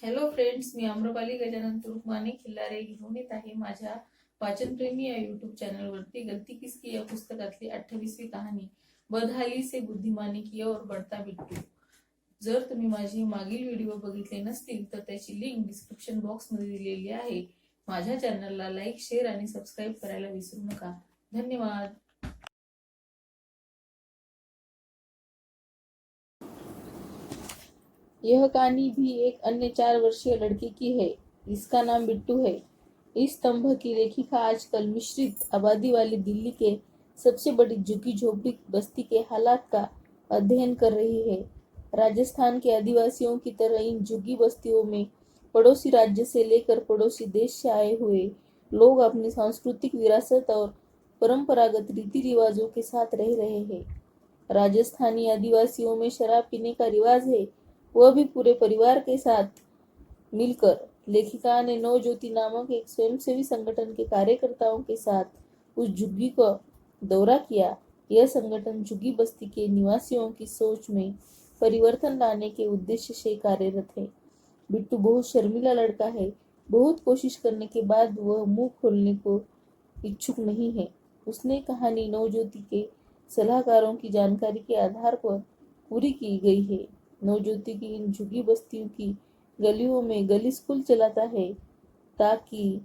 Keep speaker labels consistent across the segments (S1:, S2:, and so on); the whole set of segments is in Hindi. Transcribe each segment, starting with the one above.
S1: हॅलो फ्रेंड्स, मी आम्रपाली गजानन तुरुकमाने खिल्लारे घेऊन येत आहे माझ्या वाचनप्रेमी या युट्यूब चॅनलवरती गलती किसकी या पुस्तकातली 28वी कहाणी बदहाली से बुद्धिमानी की और बढ़ता बिट्टू। जर तुम्ही माझे मागील व्हिडिओ बघितले नसतील तर त्याची लिंक डिस्क्रिप्शन बॉक्स मध्ये दिलेली आहे। माझ्या चॅनलला लाईक, शेअर आणि सबस्क्राईब करायला विसरू नका। धन्यवाद। यह कहानी भी एक अन्य 4 वर्षीय लड़के की है। इसका नाम बिट्टू है। इस स्तंभ की लेखिका आजकल मिश्रित आबादी वाली दिल्ली के सबसे बड़ी झुग्गी झोपड़ी बस्ती के हालात का अध्ययन कर रही है। राजस्थान के आदिवासियों की तरह इन झुग्गी बस्तियों में पड़ोसी राज्य से लेकर पड़ोसी देश से आए हुए लोग अपनी सांस्कृतिक विरासत और परंपरागत रीति रिवाजों के साथ रह रहे हैं। राजस्थानी आदिवासियों में शराब पीने का रिवाज है, वह भी पूरे परिवार के साथ मिलकर। लेखिका ने नवज्योति नामक एक स्वयंसेवी संगठन के कार्यकर्ताओं के साथ उस झुग्गी का दौरा किया। यह संगठन झुग्गी बस्ती के निवासियों की सोच में परिवर्तन लाने के उद्देश्य से कार्यरत है। बिट्टू बहुत शर्मीला लड़का है। बहुत कोशिश करने के बाद वह मुंह खोलने को इच्छुक नहीं है। उसने कहानी नवज्योति के सलाहकारों की जानकारी के आधार पर पूरी की गई है। नवज्योति की इन झुग्गी बस्तियों की गलियों में गली स्कूल चलाता है ताकि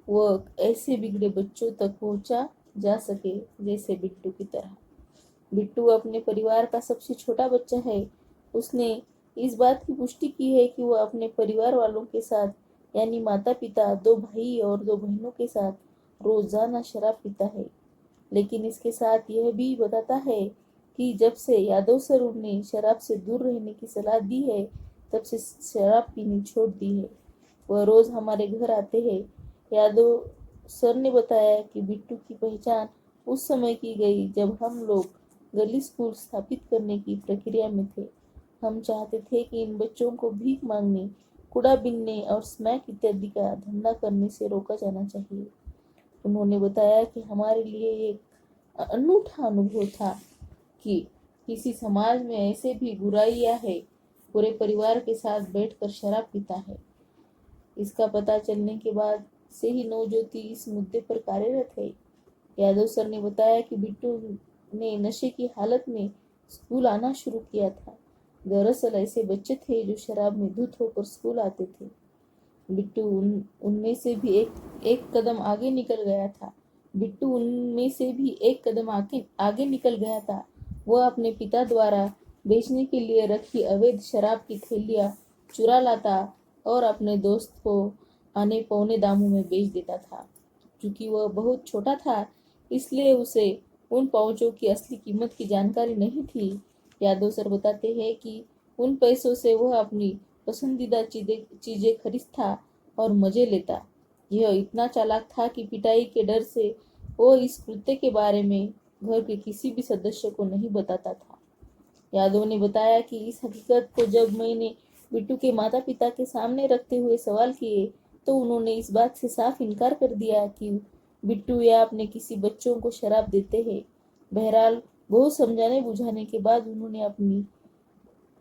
S1: वह ऐसे बिगड़े बच्चों तक पहुंचा जा सके जैसे बिट्टू की तरह। बिट्टू अपने परिवार का सबसे छोटा बच्चा है। उसने इस बात की पुष्टि की है कि वह अपने परिवार वालों के साथ यानी माता पिता, 2 भाई और 2 बहनों के साथ रोजाना शराब पीता है। लेकिन इसके साथ यह भी बताता है कि जब से यादव सर ने शराब से दूर रहने की सलाह दी है तब से शराब पीनी छोड़ दी है। वह रोज हमारे घर आते हैं। यादव सर ने बताया कि बिट्टू की पहचान उस समय की गई जब हम लोग गली स्कूल स्थापित करने की प्रक्रिया में थे। हम चाहते थे कि इन बच्चों को भीख मांगने, कूड़ा बीनने और स्मैक इत्यादि का धंधा करने से रोका जाना चाहिए। उन्होंने बताया कि हमारे लिए एक अनूठा अनुभव था कि किसी समाज में ऐसे भी बुराइयां है, पूरे परिवार के साथ बैठकर शराब पीता है। इसका पता चलने के बाद से ही नवज्योति इस मुद्दे पर कार्यरत है। यादव सर ने बताया कि बिट्टू ने नशे की हालत में स्कूल आना शुरू किया था। दरअसल ऐसे बच्चे थे जो शराब में धुत होकर स्कूल आते थे। बिट्टू उनमें से भी एक कदम आगे निकल गया था। बिट्टू उनमें से भी एक कदम आगे निकल गया था। वह अपने पिता द्वारा बेचने के लिए रखी अवैध शराब की थैलियां चुरा लाता और अपने दोस्त को आने पौने दामों में बेच देता था। क्योंकि वह बहुत छोटा था इसलिए उसे उन पाउचों की असली कीमत की जानकारी नहीं थी। यादव सर बताते हैं कि उन पैसों से वह अपनी पसंदीदा चीजें खरीदता और मजे लेता। यह इतना चालाक था कि पिटाई के डर से वो इस कृत्य के बारे में घर के किसी भी सदस्य को नहीं बताता था। यादव ने बताया कि इस हकीकत को जब मैंने बिट्टू के माता पिता के सामने रखते हुए सवाल किए तो उन्होंने इस बात से साफ इनकार कर दिया कि बिट्टू या अपने किसी बच्चों को शराब देते हैं। बहरहाल बहुत समझाने बुझाने के बाद उन्होंने अपनी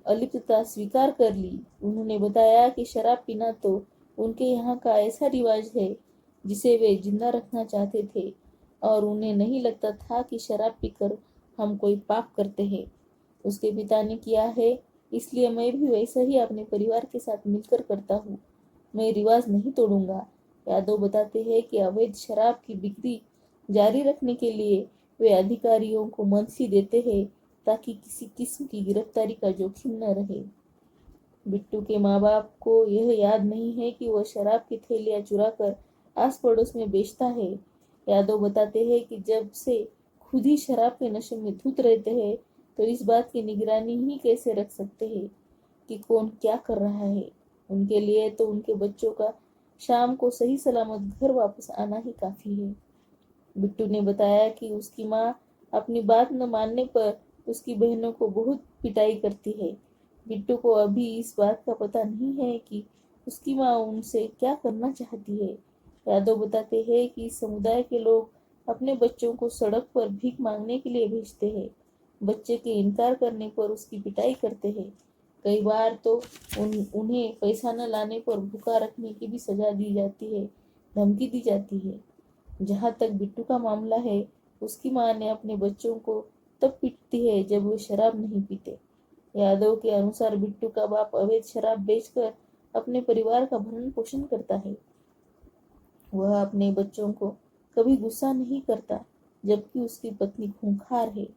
S1: अलिप्तता स्वीकार कर ली। उन्होंने बताया कि शराब पीना तो उनके यहाँ का ऐसा रिवाज है जिसे वे जिंदा रखना चाहते थे और उन्हें नहीं लगता था कि शराब पीकर हम कोई पाप करते हैं। उसके पिता ने किया है इसलिए मैं भी वैसा ही अपने परिवार के साथ मिलकर करता हूँ। मैं रिवाज नहीं तोड़ूंगा। यादव बताते हैं कि अवैध शराब की बिक्री जारी रखने के लिए वे अधिकारियों को मंथली देते हैं ताकि किसी किस्म की गिरफ्तारी का जोखिम न रहे। बिट्टू के माँ बाप को यह याद नहीं है कि वह शराब की थैलियां चुराकर आस पड़ोस में बेचता है। यादव बताते हैं कि जब से खुद ही शराब के नशे में धुत रहते हैं तो इस बात की निगरानी ही कैसे रख सकते हैं कि कौन क्या कर रहा है। उनके लिए तो उनके बच्चों का शाम को सही सलामत घर वापस आना ही काफी है। बिट्टू ने बताया कि उसकी माँ अपनी बात न मानने पर उसकी बहनों को बहुत पिटाई करती है। बिट्टू को अभी इस बात का पता नहीं है कि उसकी माँ उनसे क्या करना चाहती है। यादव बताते हैं कि समुदाय के लोग अपने बच्चों को सड़क पर भीख मांगने के लिए भेजते हैं। बच्चे के इनकार करने पर उसकी पिटाई करते हैं। कई बार तो उन्हें पैसा न लाने पर भूखा रखने की भी सजा दी जाती है, धमकी दी जाती है। जहाँ तक बिट्टू का मामला है, उसकी माँ ने अपने बच्चों को तब पीटती है जब वे शराब नहीं पीते। यादव के अनुसार बिट्टू का बाप अवैध शराब बेचकर अपने परिवार का भरण पोषण करता है। वह अपने बच्चों को कभी गुस्सा नहीं करता, जबकि उसकी पत्नी खूंखार है।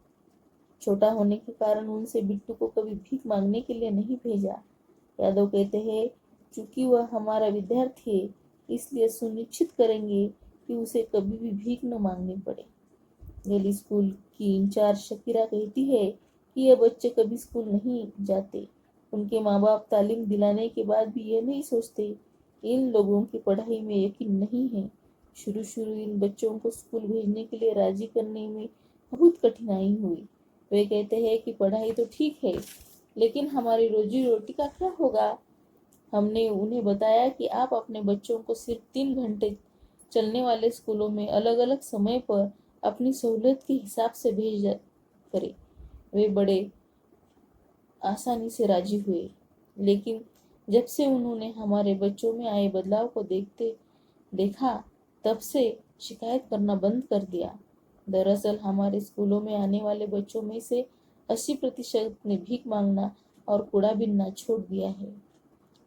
S1: छोटा होने के कारण उनसे बिट्टू को कभी भीख मांगने के लिए नहीं भेजा। यादव कहते हैं, चूंकि वह हमारा विद्यार्थी है, इसलिए सुनिश्चित करेंगे कि उसे कभी भी भीख न मांगनी पड़े। गली स्कूल की इंचार्ज शकीरा कहती है कि ये बच्चे कभी स्कूल नहीं जाते। उनके माँ बाप तालीम दिलाने के बाद भी ये नहीं सोचते। इन लोगों की पढ़ाई में यकीन नहीं है। शुरू इन बच्चों को स्कूल भेजने के लिए राजी करने में बहुत कठिनाई हुई। वे कहते हैं कि पढ़ाई तो ठीक है, लेकिन हमारी रोजी रोटी का क्या होगा। हमने उन्हें बताया कि आप अपने बच्चों को सिर्फ 3 घंटे चलने वाले स्कूलों में अलग अलग समय पर अपनी सहूलियत के हिसाब से भेज करें। वे बड़े आसानी से राजी हुए, लेकिन जब से उन्होंने हमारे बच्चों में आए बदलाव को देखा, तब से शिकायत करना बंद कर दिया। दरअसल हमारे स्कूलों में आने वाले बच्चों में से 80% ने भीख मांगना और कूड़ा बीनना छोड़ दिया है।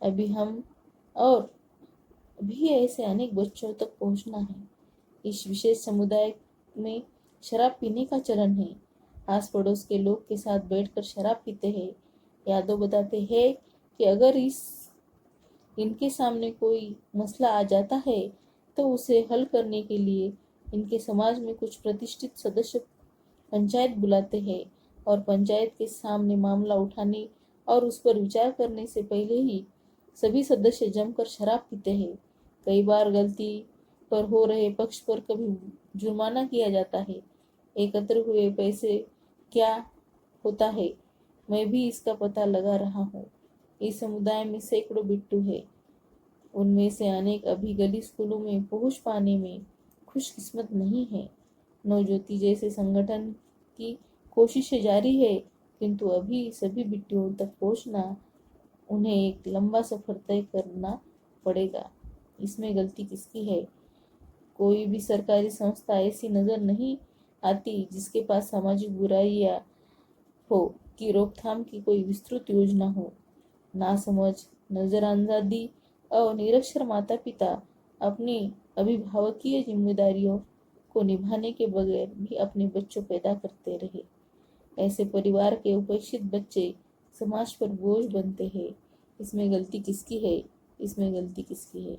S1: अभी हम और भी ऐसे अनेक बच्चों तक पहुंचना है। इस विशेष समुदाय में शराब पीने का चलन है। आस पड़ोस के लोग के साथ बैठकर शराब पीते हैं। यादव बताते हैं कि अगर इनके सामने कोई मसला आ जाता है तो उसे हल करने के लिए इनके समाज में कुछ प्रतिष्ठित सदस्य पंचायत बुलाते हैं और पंचायत के सामने मामला उठाने और उस पर विचार करने से पहले ही सभी सदस्य जमकर शराब पीते हैं। कई बार गलती पर हो रहे पक्ष पर कभी जुर्माना किया जाता है। एकत्र हुए पैसे क्या होता है, मैं भी इसका पता लगा रहा हूँ। इस समुदाय में सैकड़ों बिट्टू है। उनमें से अनेक अभी गली स्कूलों में पहुंच पाने में खुशकिस्मत नहीं है। नवज्योति जैसे संगठन की कोशिशें जारी है, किंतु अभी सभी बिट्टुओं तक पहुंचना उन्हें एक लंबा सफर तय करना पड़ेगा। इसमें गलती किसकी है? कोई भी सरकारी संस्था ऐसी नजर नहीं आती जिसके पास सामाजिक बुराइयां हो कि रोकथाम की कोई विस्तृत योजना हो। नासमझ, नजरअंदाजी और निरक्षर माता पिता अपनी अभिभावकीय जिम्मेदारियों को निभाने के बगैर भी अपने बच्चों पैदा करते रहे। ऐसे परिवार के उपेक्षित बच्चे समाज पर बोझ बनते हैं। इसमें गलती किसकी है? इसमें गलती किसकी है?